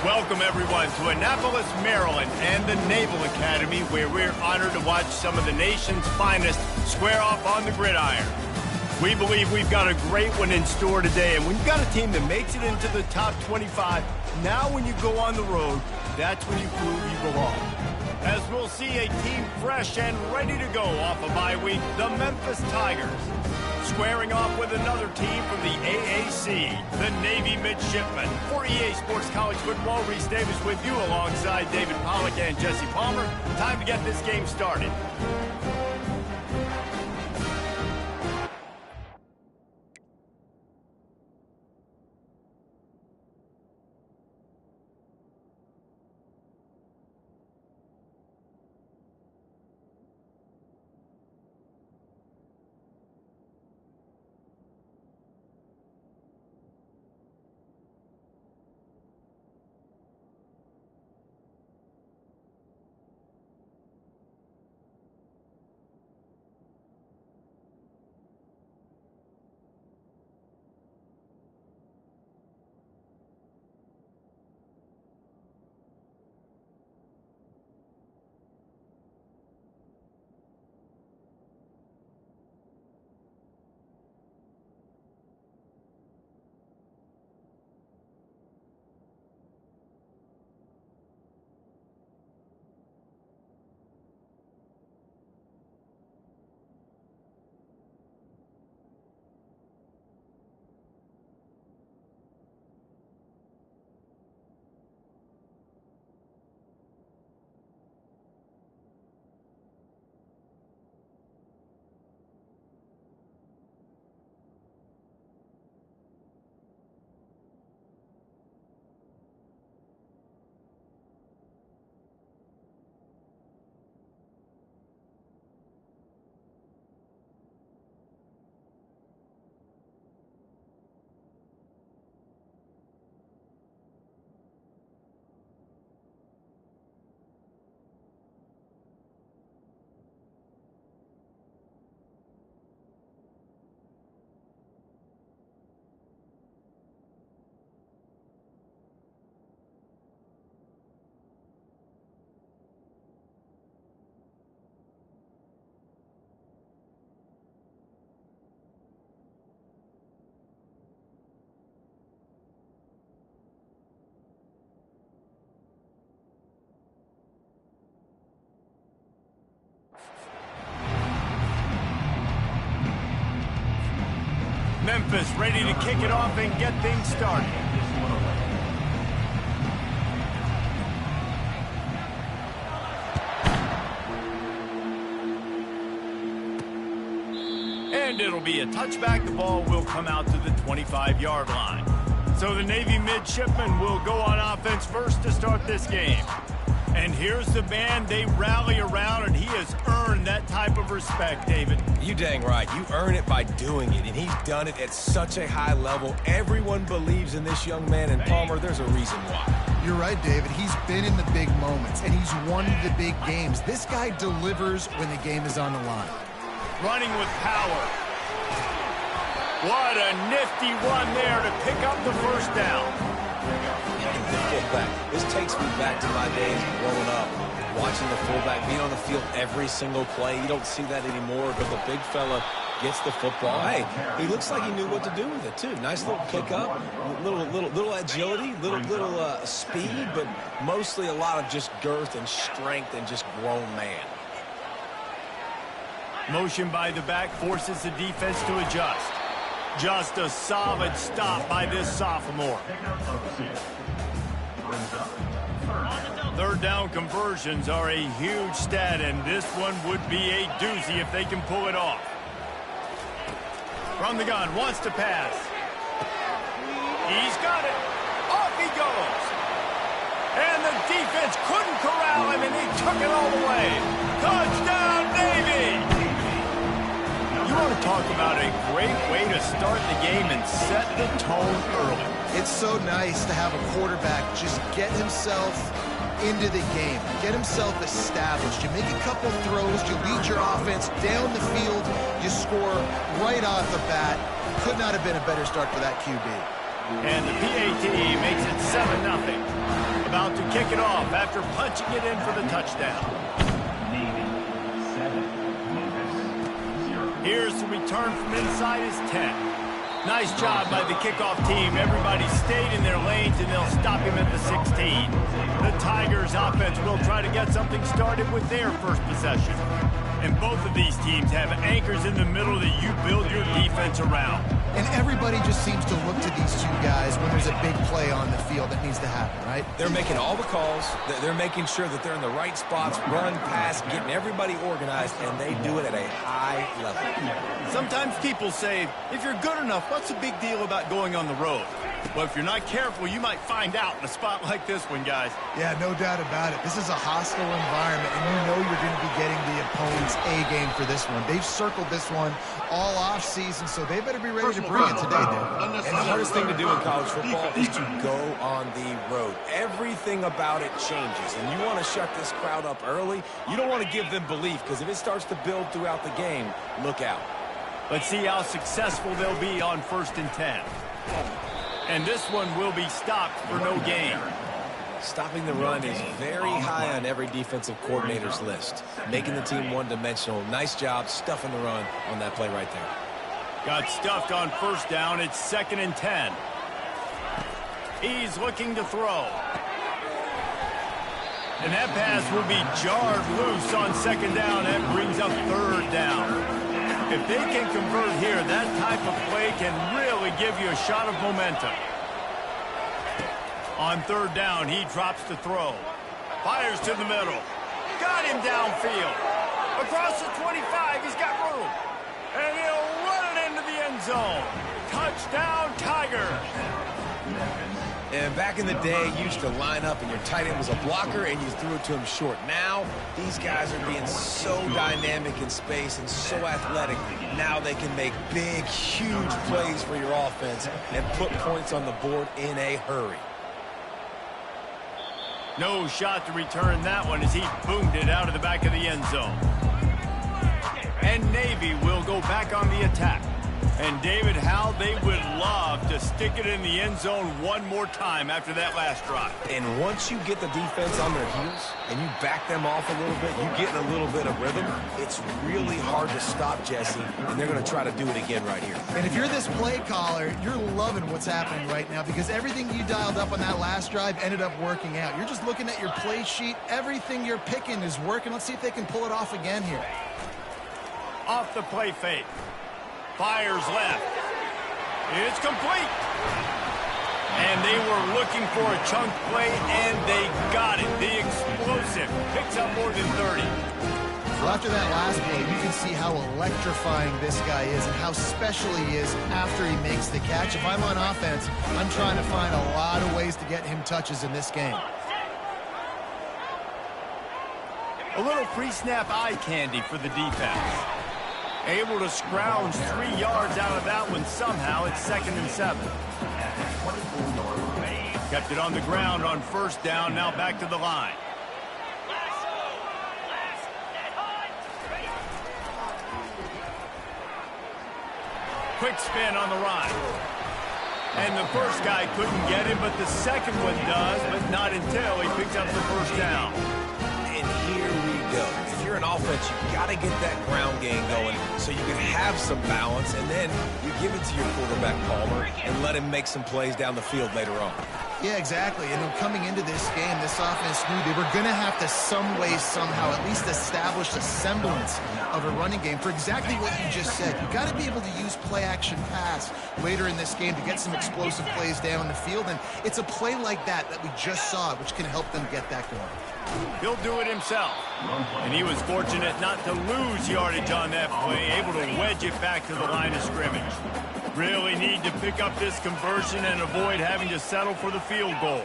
Welcome, everyone, to Annapolis, Maryland, and the Naval Academy, where we're honored to watch some of the nation's finest square off on the gridiron. We believe we've got a great one in store today, and when you've got a team that makes it into the top 25, now when you go on the road, that's when you prove you belong. As we'll see a team fresh and ready to go off a bye week, the Memphis Tigers. Squaring off with another team from the AAC, the Navy Midshipmen. For EA Sports College Football, Reese Davis with you alongside David Pollack and Jesse Palmer. Time to get this game started. Memphis ready to kick it off and get things started. And it'll be a touchback. The ball will come out to the 25-yard line. So the Navy Midshipmen will go on offense first to start this game. And here's the man they rally around, and he has earned that type of respect, David. You dang right. You earn it by doing it, and he's done it at such a high level. Everyone believes in this young man, and Palmer, there's a reason why. You're right, David. He's been in the big moments, and he's won the big games. This guy delivers when the game is on the line. Running with power. What a nifty run there to pick up the first down. The fullback. This takes me back to my days growing up, watching the fullback be on the field every single play. You don't see that anymore, but the big fella gets the football. Hey, he looks like he knew what to do with it, too. Nice little pickup, little agility, little speed, but mostly a lot of just girth and strength and just grown man. Motion by the back forces the defense to adjust. Just a solid stop by this sophomore. Third down conversions are a huge stat, and this one would be a doozy if they can pull it off. From the gun, wants to pass. He's got it. Off he goes. And the defense couldn't corral him, and he took it all the way. Touchdown, Navy! You want to talk about a great way to start the game and set the tone early. It's so nice to have a quarterback just get himself into the game, get himself established. You make a couple throws, you lead your offense down the field, you score right off the bat. Could not have been a better start for that QB. And the PAT makes it 7-0. About to kick it off after punching it in for the touchdown. Here's the return from inside his 10. Nice job by the kickoff team. Everybody stayed in their lanes, and they'll stop him at the 16. The Tigers offense will try to get something started with their first possession. And both of these teams have anchors in the middle that you build your defense around. And everybody just seems to look to these two guys when there's a big play on the field that needs to happen, right? They're making all the calls. They're making sure that they're in the right spots, run, pass, getting everybody organized, and they do it at a high level. Sometimes people say, if you're good enough, what's the big deal about going on the road? Well, if you're not careful, you might find out in a spot like this one, guys. Yeah, no doubt about it. This is a hostile environment, and you know you're going to be getting the opponent's A-game for this one. They've circled this one all off-season, so they better be ready to bring it today, Dave. And the hardest thing to do in college football is to go on the road. Everything about it changes, and you want to shut this crowd up early. You don't want to give them belief, because if it starts to build throughout the game, look out. Let's see how successful they'll be on 1st and 10. And this one will be stopped for no gain. Stopping the run is very high on every defensive coordinator's list. Making the team one-dimensional. Nice job stuffing the run on that play right there. Got stuffed on 1st down. It's 2nd and 10. He's looking to throw. And that pass will be jarred loose on 2nd down. That brings up 3rd down. If they can convert here, that type of play can really give you a shot of momentum. On 3rd down, he drops to throw. Fires to the middle. Got him downfield. Across the 25, he's got room. And he'll run it into the end zone. Touchdown, Tigers. And back in the day, you used to line up and your tight end was a blocker and you threw it to him short. Now, these guys are being so dynamic in space and so athletic. Now they can make big, huge plays for your offense and put points on the board in a hurry. No shot to return that one as he boomed it out of the back of the end zone. And Navy will go back on the attack. And David, how they would love to stick it in the end zone one more time after that last drive. And once you get the defense on their heels and you back them off a little bit, you get in a little bit of rhythm, it's really hard to stop, Jesse, and they're going to try to do it again right here. And if you're this play caller, you're loving what's happening right now because everything you dialed up on that last drive ended up working out. You're just looking at your play sheet. Everything you're picking is working. Let's see if they can pull it off again here. Off the play fake. Fires left. It's complete. And they were looking for a chunk play, and they got it. The explosive picks up more than 30. Well, after that last play, you can see how electrifying this guy is and how special he is after he makes the catch. If I'm on offense, I'm trying to find a lot of ways to get him touches in this game. A little pre-snap eye candy for the defense. Able to scrounge 3 yards out of that one somehow. It's 2nd and 7. Kept it on the ground on 1st down. Now back to the line. Quick spin on the run. And the first guy couldn't get him, but the second one does, but not until he picks up the 1st down. And here we go. If you're an offense, you've got to get that ground game going so you can have some balance, and then you give it to your quarterback, Palmer, and let him make some plays down the field later on. Yeah, exactly. And coming into this game, this offense knew they were going to have to some way, somehow, at least establish a semblance of a running game for exactly what you just said. You've got to be able to use play-action pass later in this game to get some explosive plays down the field. And it's a play like that we just saw, which can help them get that going. He'll do it himself. And he was fortunate not to lose yardage on that play, able to wedge it back to the line of scrimmage. Really need to pick up this conversion and avoid having to settle for the field goal.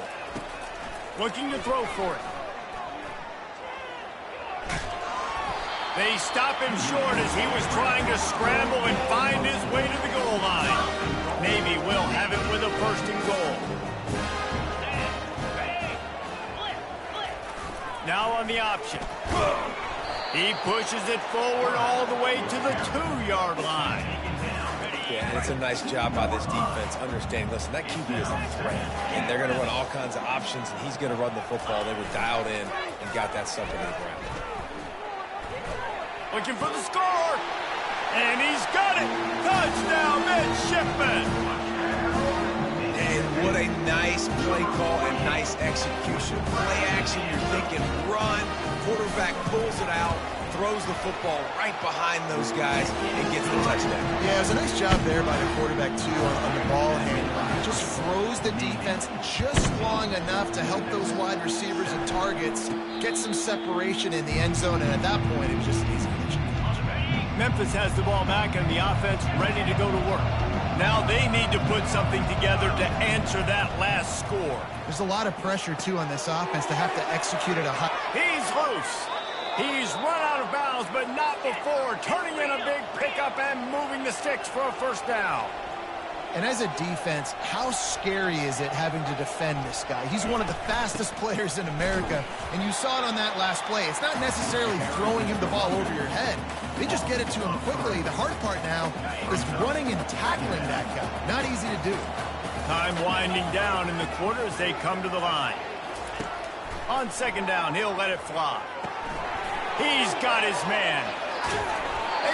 Looking to throw for it. They stop him short as he was trying to scramble and find his way to the goal line. Navy will have it with a 1st and goal. Now on the option. He pushes it forward all the way to the 2-yard line. Yeah, and it's a nice job by this defense understanding, listen, that QB is a threat, and they're going to run all kinds of options, and he's going to run the football. They were dialed in and got that sucker to the ground. Looking for the score, and he's got it. Touchdown, midshipman. And what a nice play call and nice execution. Play action, you're thinking run, quarterback pulls it out, throws the football right behind those guys and gets the touchdown. Yeah, it was a nice job there by the quarterback, too, on the ball handling. He just froze the defense just long enough to help those wide receivers and targets get some separation in the end zone, and at that point, it was just an easy pitch. Memphis has the ball back and the offense ready to go to work. Now they need to put something together to answer that last score. There's a lot of pressure, too, on this offense to have to execute at a high... He's loose. He's run out of bounds, but not before turning in a big pickup and moving the sticks for a first down. And as a defense, how scary is it having to defend this guy? He's one of the fastest players in America, and you saw it on that last play. It's not necessarily throwing him the ball over your head. They just get it to him quickly. The hard part now is running and tackling that guy. Not easy to do. Time winding down in the quarter as they come to the line. On second down, he'll let it fly. He's got his man.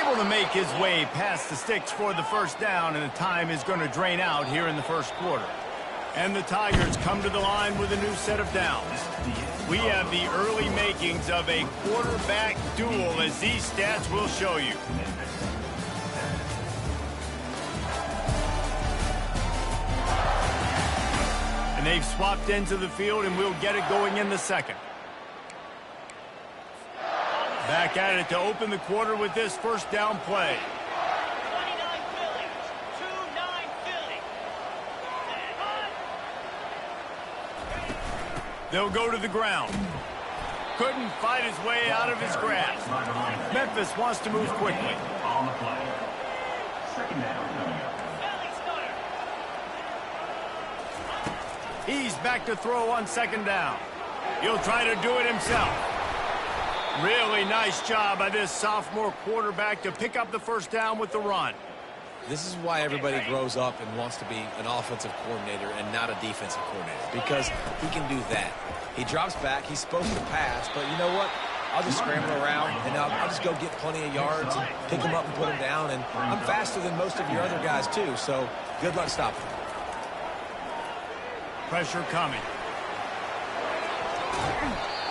Able to make his way past the sticks for the first down, and the time is going to drain out here in the first quarter. And the Tigers come to the line with a new set of downs. We have the early makings of a quarterback duel, as these stats will show you. And they've swapped into the field, and we'll get it going in the second. Back at it to open the quarter with this first down play. 29 Philly. 2-9 Philly. They'll go to the ground. Couldn't fight his way out of his grasp. Memphis wants to move quickly. On the play. Second down. Philly starter. He's back to throw on second down. He'll try to do it himself. Really nice job by this sophomore quarterback to pick up the first down with the run. This is why everybody grows up and wants to be an offensive coordinator and not a defensive coordinator, because he can do that. He drops back, he's supposed to pass, but you know what? I'll just scramble around, and I'll just go get plenty of yards and pick him up and put him down, and I'm faster than most of your other guys too, so good luck stopping him. Pressure coming.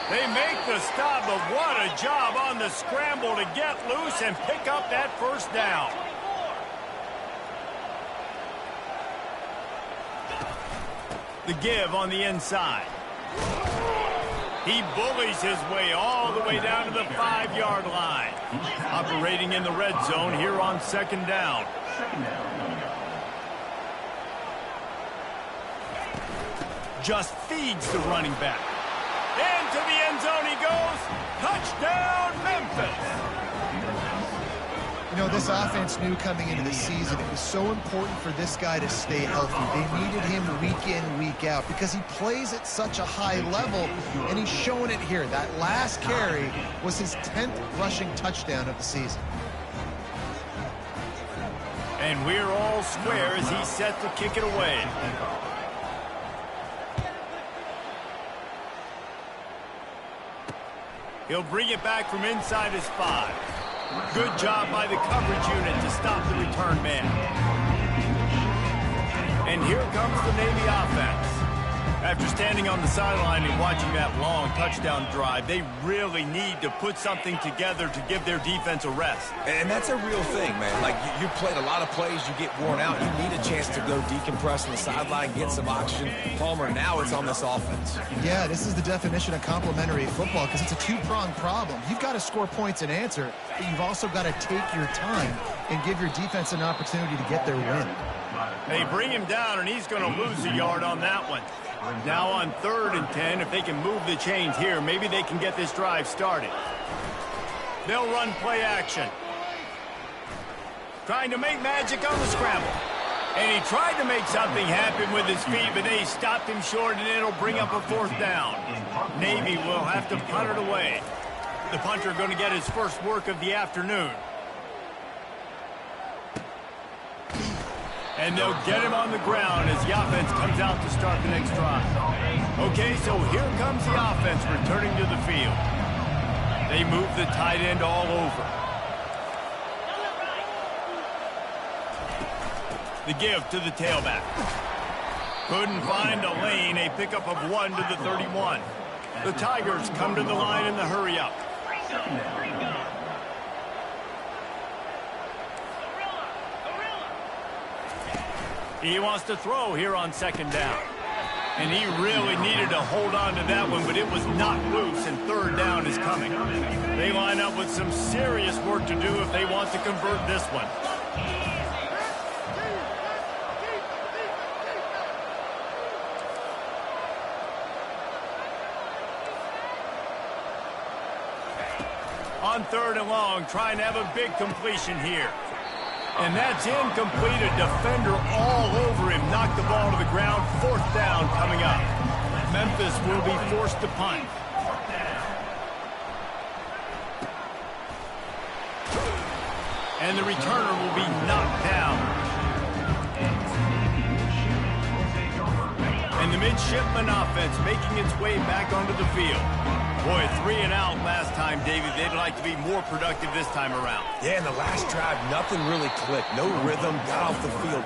They make the stop, but what a job on the scramble to get loose and pick up that first down. The give on the inside. He bullies his way all the way down to the 5-yard line. Operating in the red zone here on second down. Just feeds the running back. Into the end zone he goes. Touchdown, Memphis. You know, this offense knew coming into the season it was so important for this guy to stay healthy. They needed him week in, week out, because he plays at such a high level, and he's showing it here. That last carry was his 10th rushing touchdown of the season. And we're all square as he's set to kick it away. He'll bring it back from inside his 5. Good job by the coverage unit to stop the return man. And here comes the Navy offense. After standing on the sideline and watching that long touchdown drive, they really need to put something together to give their defense a rest. And that's a real thing, man. Like, you played a lot of plays, you get worn out, you need a chance to go decompress on the sideline, get some oxygen. Palmer, now it's on this offense. Yeah, this is the definition of complementary football, because it's a two-pronged problem. You've got to score points and answer, but you've also got to take your time and give your defense an opportunity to get their win. They bring him down, and he's going to lose a yard on that one. Now on 3rd and 10, if they can move the chains here, maybe they can get this drive started. They'll run play action. Trying to make magic on the scramble. And he tried to make something happen with his feet, but they stopped him short, and it'll bring up a 4th down. Navy will have to punt it away. The punter going to get his first work of the afternoon. And they'll get him on the ground as the offense comes out to start the next drive. Okay, so here comes the offense returning to the field. They move the tight end all over. The give to the tailback. Couldn't find a lane, a pickup of 1 to the 31. The Tigers come to the line in the hurry-up. He wants to throw here on second down. And he really needed to hold on to that one, but it was knocked loose, and third down is coming. They line up with some serious work to do if they want to convert this one. On third and long, trying to have a big completion here. And that's incomplete. A defender all over him. Knocked the ball to the ground. Fourth down coming up. Memphis will be forced to punt. And the returner will be knocked down. And the midshipman offense making its way back onto the field. Boy, 3 and out last time, David. They'd like to be more productive this time around. Yeah, in the last drive, nothing really clicked. No rhythm, got off the field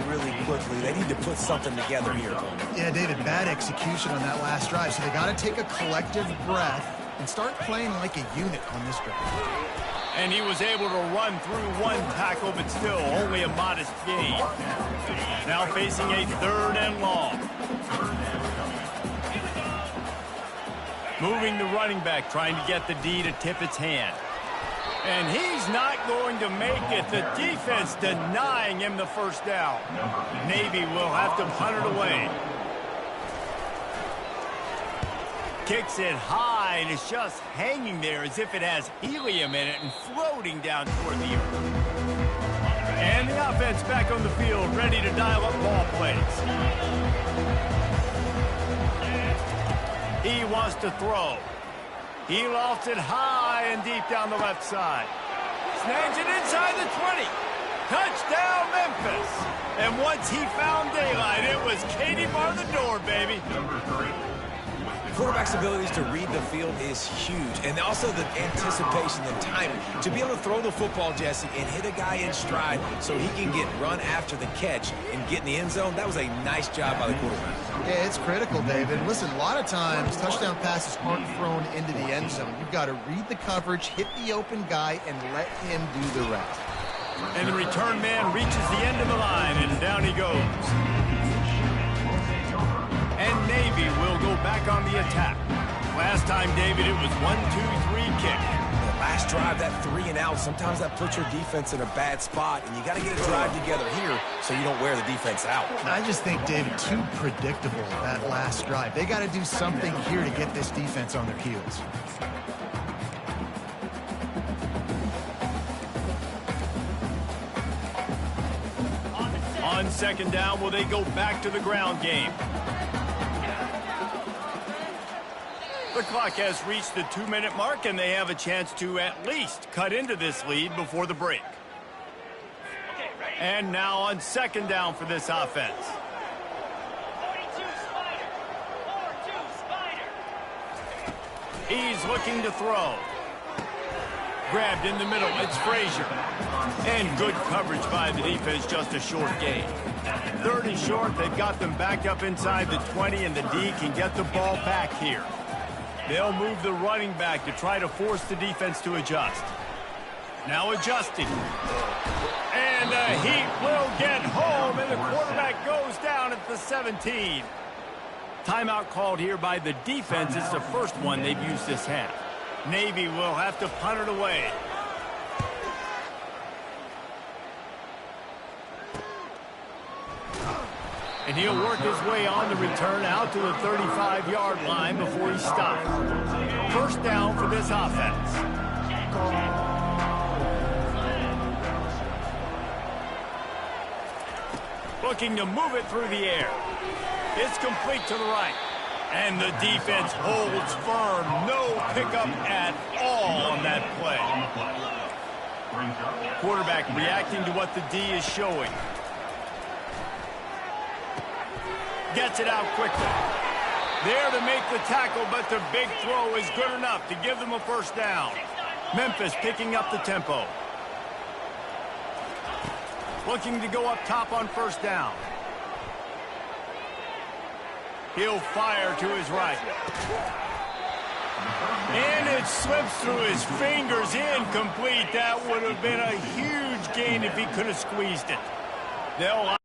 really quickly. They need to put something together here. Yeah, David, bad execution on that last drive, so they got to take a collective breath and start playing like a unit on this drive. And he was able to run through one tackle, but still only a modest gain. Now facing a third and long. Moving the running back, trying to get the D to tip its hand. And he's not going to make it. The defense denying him the first down. Navy will have to punt it away. Kicks it high, and it's just hanging there as if it has helium in it and floating down toward the earth. And the offense back on the field, ready to dial up ball plays. He wants to throw. He lofts it high and deep down the left side. Snags it inside the 20. Touchdown, Memphis. And once he found daylight, it was Katie bar the door, baby. Quarterback's abilities to read the field is huge, and also the anticipation, the timing. To be able to throw the football, Jesse, and hit a guy in stride so he can get run after the catch and get in the end zone, that was a nice job by the quarterback. Yeah, it's critical, David. Listen, a lot of times, touchdown passes aren't thrown into the end zone. You've got to read the coverage, hit the open guy, and let him do the rest. And the return man reaches the end of the line, and down he goes. And Navy will go back on the attack. Last time, David, it was 1-2-3 kick. The last drive, that 3 and out, sometimes that puts your defense in a bad spot, and you got to get a drive together here so you don't wear the defense out. I just think, David, too predictable, that last drive. They got to do something here to get this defense on their heels. On second down, will they go back to the ground game? The clock has reached the 2-minute mark, and they have a chance to at least cut into this lead before the break. And now on second down for this offense. 42 Spider. 4-2 Spider. He's looking to throw. Grabbed in the middle, it's Frazier. And good coverage by the defense, just a short gain. Third and short, they've got them backed up inside the 20, and the D can get the ball back here. They'll move the running back to try to force the defense to adjust. Now adjusting. And the Heat will get home, and the quarterback goes down at the 17. Timeout called here by the defense. It's the first one they've used this half. Navy will have to punt it away. And he'll work his way on the return out to the 35-yard line before he stopped. First down for this offense. Looking to move it through the air. It's complete to the right. And the defense holds firm. No pickup at all on that play. Quarterback reacting to what the D is showing. gets it out quickly. There to make the tackle, but the big throw is good enough to give them a first down. Memphis picking up the tempo. Looking to go up top on first down. He'll fire to his right. And it slips through his fingers, incomplete. That would have been a huge gain if he could have squeezed it. They'll